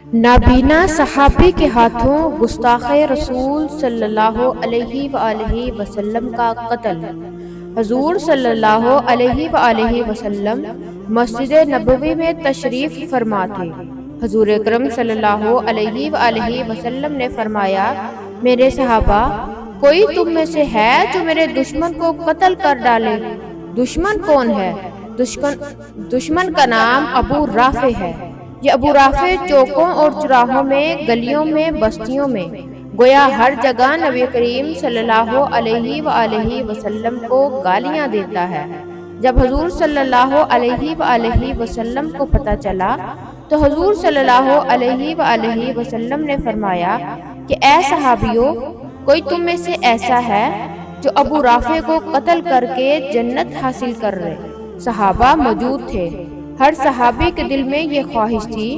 نابینا صحابی کے ہاتھوں گستاخ رسول صلی اللہ علیہ وآلہ وسلم کا قتل۔ حضور صلی اللہ علیہ وآلہ وسلم مسجد نبوی میں تشریف فرما تھے۔ حضور اکرم صلی اللہ علیہ وآلہ وسلم نے فرمایا، میرے صحابہ، کوئی تم میں سے ہے جو میرے دشمن کو قتل کر ڈالے؟ دشمن کون ہے؟ دشمن کا نام ابو رافع ہے۔ یہ ابو رافع چوکوں اور چراہوں میں، گلیوں میں، بستیوں میں، گویا ہر جگہ نبی کریم صلی اللہ علیہ وآلہ وسلم کو گالیاں دیتا ہے۔ جب حضور صلی اللہ علیہ وآلہ وسلم کو پتہ چلا تو حضور صلی اللہ علیہ وآلہ وسلم نے فرمایا کہ اے صحابیوں، کوئی تم میں سے ایسا ہے جو ابو رافع کو قتل کر کے جنت حاصل کر رہے؟ صحابہ موجود تھے۔ ہر صحابی کے دل میں یہ خواہش تھی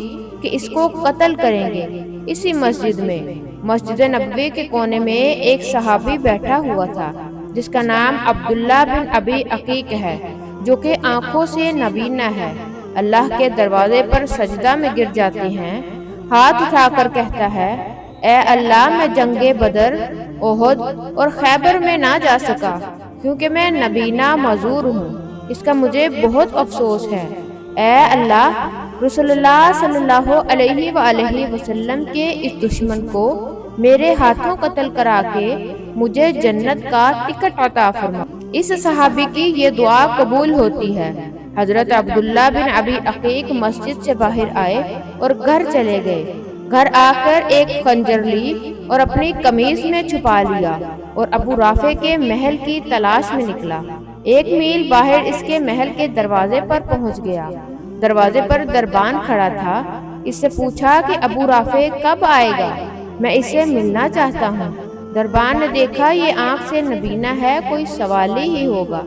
کہ اس کو قتل کریں گے۔ اسی مسجد میں، مسجد نبوی کے کونے میں ایک صحابی بیٹھا ہوا تھا جس کا نام عبداللہ بن ابی عقیق ہے، جو کہ آنکھوں سے نابینا ہے۔ اللہ کے دروازے پر سجدہ میں گر جاتے ہیں، ہاتھ اٹھا کر کہتا ہے، اے اللہ، میں جنگ بدر، احد اور خیبر میں نہ جا سکا کیونکہ میں نابینا معذور ہوں۔ اس کا مجھے بہت افسوس ہے۔ اے اللہ، رسول اللہ صلی اللہ علیہ وآلہ وسلم کے اس دشمن کو میرے ہاتھوں قتل کرا کے مجھے جنت کا ٹکٹ عطا فرما۔ اس صحابی کی یہ دعا قبول ہوتی ہے۔ حضرت عبداللہ بن ابی عقیق مسجد سے باہر آئے اور گھر چلے گئے۔ گھر آ کر ایک خنجر لی اور اپنی قمیض میں چھپا لیا اور ابو رافع کے محل کی تلاش میں نکلا۔ 1 میل باہر اس کے محل کے دروازے پر پہنچ گیا۔ دروازے پر دربان کھڑا تھا۔ اس سے پوچھا کہ ابو رافع کب آئے گا؟ میں اسے ملنا چاہتا ہوں۔ دربان نے دیکھا یہ آنکھ سے نابینا ہے، کوئی سوالی ہی ہوگا،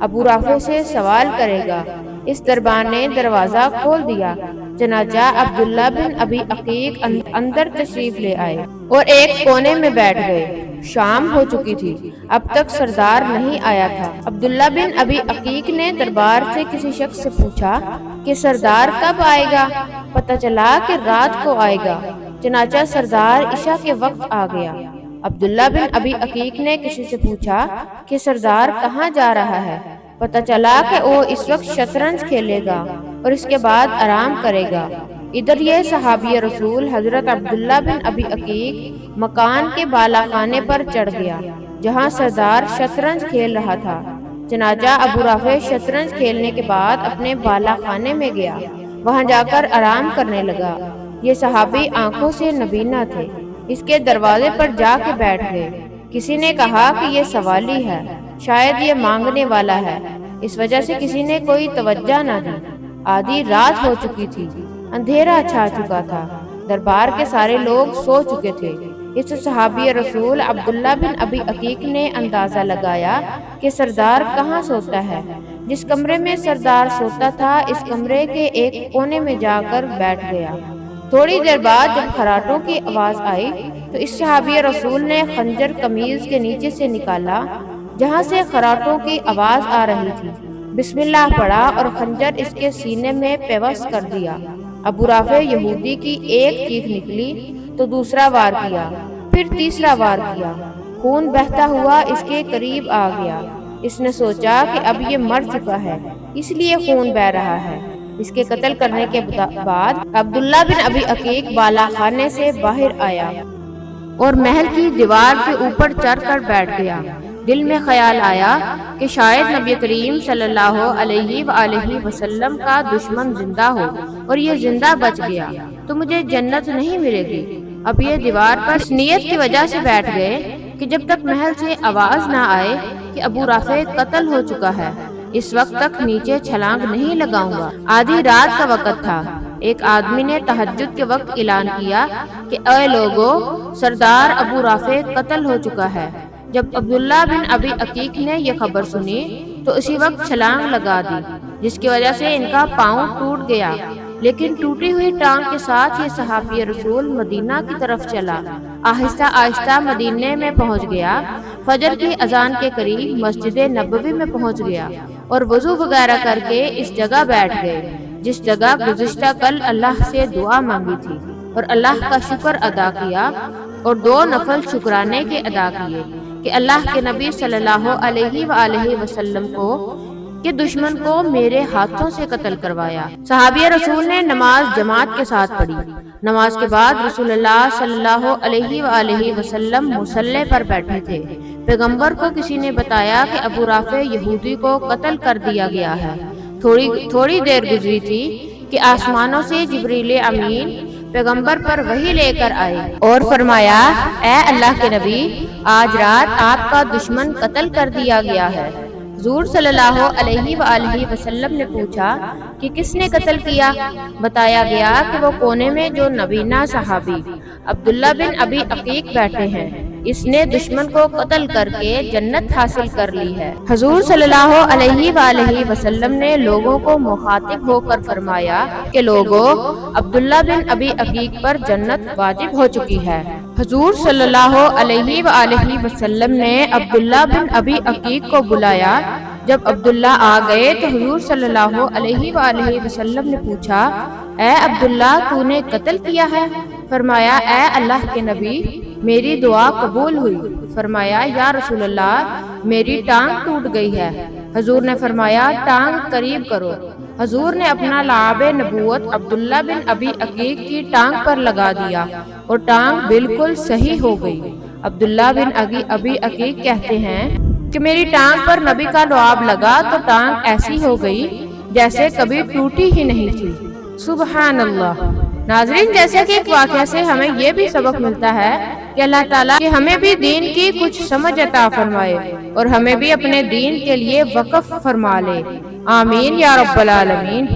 ابو رافع سے سوال کرے گا۔ اس دربان نے دروازہ کھول دیا۔ چنانچہ عبداللہ بن ابی عقیق اندر تشریف لے آئے اور ایک کونے میں بیٹھ گئے۔ شام ہو چکی تھی، اب تک سردار نہیں آیا تھا۔ عبداللہ بن ابی عقیق نے دربار سے کسی شخص سے پوچھا کہ سردار کب آئے گا؟ پتہ چلا کہ رات کو آئے گا۔ چنانچہ سردار عشاء کے وقت آ گیا۔ عبداللہ بن ابی عقیق نے کسی سے پوچھا کہ سردار کہاں جا رہا ہے؟ پتہ چلا کہ وہ اس وقت شطرنج کھیلے گا اور اس کے بعد آرام کرے گا۔ ادھر یہ صحابی رسول حضرت عبداللہ بن ابی عقیق مکان کے بالا خانے پر چڑھ گیا جہاں سردار شطرنج کھیل رہا تھا۔ چنانچہ ابو رافع شطرنج کھیلنے کے بعد اپنے بالا خانے میں گیا، وہاں جا کر آرام کرنے لگا۔ یہ صحابی آنکھوں سے نابینا تھے، اس کے دروازے پر جا کے بیٹھ گئے۔ کسی نے کہا کہ یہ سوالی ہے، شاید یہ مانگنے والا ہے، اس وجہ سے کسی نے کوئی توجہ نہ دی۔ آدھی رات ہو چکی تھی، اندھیرا چھا چکا تھا، دربار کے سارے لوگ سو چکے تھے۔ اس صحابی رسول عبداللہ بن ابی عقیق نے اندازہ لگایا کہ سردار کہاں سوتا ہے۔ جس کمرے میں سردار سوتا تھا اس کمرے کے ایک کونے میں جا کر بیٹھ گیا۔ تھوڑی دیر بعد جب خراٹوں کی آواز آئی تو اس صحابی رسول نے خنجر قمیض کے نیچے سے نکالا جہاں سے خراٹوں کی آواز آ رہی تھی، بسم اللہ پڑھا اور خنجر اس کے سینے میں پیوست کر دیا۔ ابو رافع یہودی کی ایک چیخ نکلی تو دوسرا وار کیا، پھر تیسرا وار کیا، خون بہتا ہوا اس کے قریب آ گیا۔ اس نے سوچا کہ اب یہ مر چکا ہے، اس لیے خون بہہ رہا ہے۔ اس کے قتل کرنے کے بعد عبداللہ بن ابی عقیق بالا خانے سے باہر آیا اور محل کی دیوار کے اوپر چڑھ کر بیٹھ گیا۔ دل میں خیال آیا کہ شاید نبی کریم صلی اللہ علیہ وآلہ وسلم کا دشمن زندہ ہو اور یہ زندہ بچ گیا تو مجھے جنت نہیں ملے گی۔ اب یہ دیوار پر اس نیت کی وجہ سے بیٹھ گئے کہ جب تک محل سے آواز نہ آئے کہ ابو رافع قتل ہو چکا ہے اس وقت تک نیچے چھلانگ نہیں لگاؤں گا۔ آدھی رات کا وقت تھا۔ ایک آدمی نے تہجد کے وقت اعلان کیا کہ اے لوگو، سردار ابو رافع قتل ہو چکا ہے۔ جب عبداللہ بن ابی عقیق نے یہ خبر سنی تو اسی وقت چھلانگ لگا دی، جس کی وجہ سے ان کا پاؤں ٹوٹ گیا۔ لیکن ٹوٹی ہوئی ٹانگ کے ساتھ یہ صحابی رسول مدینہ کی طرف چلا۔ آہستہ آہستہ مدینے میں پہنچ گیا۔ فجر کی اذان کے قریب مسجد نبوی میں پہنچ گیا اور وضو وغیرہ کر کے اس جگہ بیٹھ گئے جس جگہ گزشتہ کل اللہ سے دعا مانگی تھی اور اللہ کا شکر ادا کیا اور 2 نفل شکرانے کے ادا کیے کہ اللہ کے نبی صلی اللہ علیہ وآلہ وسلم کے دشمن کو میرے ہاتھوں سے قتل کروایا۔ صحابی رسول نے نماز جماعت کے ساتھ پڑھی۔ نماز کے بعد رسول اللہ صلی اللہ علیہ وآلہ وسلم مصلی پر بیٹھے تھے۔ پیغمبر کو کسی نے بتایا کہ ابو رافع یہودی کو قتل کر دیا گیا ہے۔ تھوڑی دیر گزری تھی کہ آسمانوں سے جبریل امین پیغمبر پر وحی لے کر آئے اور فرمایا، اے اللہ کے نبی، آج رات آپ کا دشمن قتل کر دیا گیا ہے۔ حضور صلی اللہ علیہ وآلہ وسلم نے پوچھا کہ کس نے قتل کیا؟ بتایا گیا کہ وہ کونے میں جو نبینا صحابی عبداللہ بن ابی عقیق بیٹھے ہیں، اس نے دشمن کو قتل کر کے جنت حاصل کر لی ہے۔ حضور صلی اللہ علیہ وآلہ وسلم نے لوگوں کو مخاطب ہو کر فرمایا کہ لوگوں، عبداللہ بن ابی عقیق پر جنت واجب ہو چکی ہے۔ حضور صلی اللہ علیہ وآلہ وسلم نے عبداللہ بن ابی عقیق کو بلایا۔ جب عبداللہ آ گئے تو حضور صلی اللہ علیہ وآلہ وسلم نے پوچھا، اے عبداللہ، تو نے قتل کیا ہے؟ فرمایا، اے اللہ کے نبی، میری دعا قبول ہوئی۔ فرمایا، یا رسول اللہ، میری ٹانگ ٹوٹ گئی ہے۔ حضور نے فرمایا، ٹانگ قریب کرو۔ حضور نے اپنا لعاب نبوت عبداللہ بن ابی عقیق کی ٹانگ پر لگا دیا اور ٹانگ بالکل صحیح ہو گئی۔ عبداللہ بن ابی عقیق کہتے ہیں کہ میری ٹانگ پر نبی کا لعاب لگا تو ٹانگ ایسی ہو گئی جیسے کبھی ٹوٹی ہی نہیں تھی۔ سبحان اللہ۔ ناظرین، جیسے کہ ایک واقعہ سے ہمیں یہ بھی سبق ملتا ہے کہ اللہ تعالیٰ کہ ہمیں بھی دین کی کچھ سمجھ عطا فرمائے اور ہمیں بھی اپنے دین کے لیے وقف فرما لے۔ آمین یا رب العالمین۔